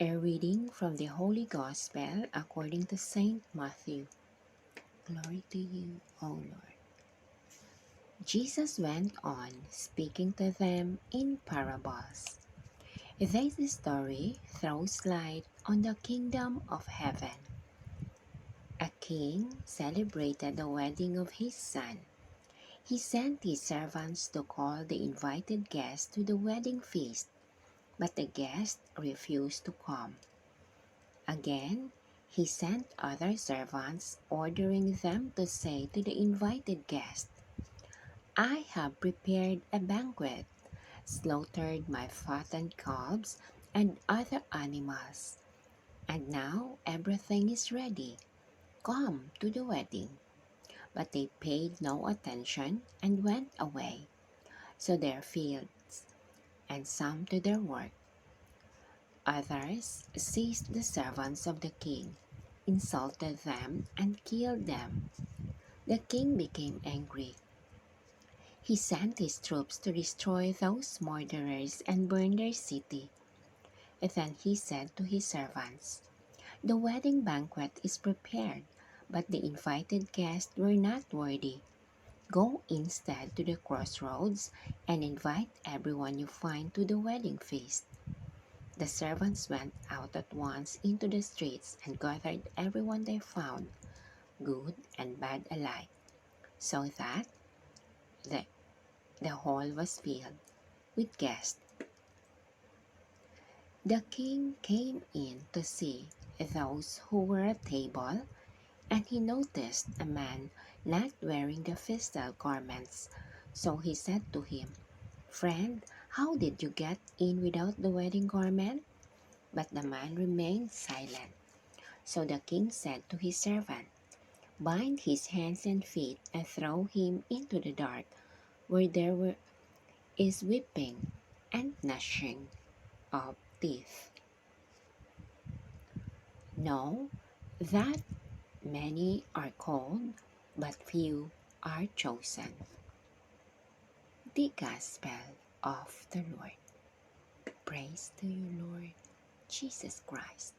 A reading from the Holy Gospel according to Saint Matthew. Glory to you, O Lord. Jesus went on speaking to them in parables. This story throws light on the kingdom of heaven. A king celebrated the wedding of his son. He sent his servants to call the invited guests to the wedding feast, but the guests refused to come. Again, he sent other servants, ordering them to say to the invited guests, "I have prepared a banquet, slaughtered my fattened calves and other animals, and now everything is ready. Come to the wedding." But they paid no attention and went away, to their fields, and some to their work. Others seized the servants of the king, insulted them, and killed them. The king became angry. He sent his troops to destroy those murderers and burn their city. Then he said to his servants, "The wedding banquet is prepared, but the invited guests were not worthy. Go instead to the crossroads and invite everyone you find to the wedding feast." The servants went out at once into the streets and gathered everyone they found, good and bad alike, so that the, the hall was filled with guests. The king came in to see those who were at table, and he noticed a man not wearing the festal garments. So he said to him, "Friend, how did you get in without the wedding garment?" But the man remained silent. So the king said to his servant, "Bind his hands and feet and throw him into the dark, where is weeping and gnashing of teeth." Know that many are called, but few are chosen. The Gospel of the Lord. Praise to you, Lord Jesus Christ.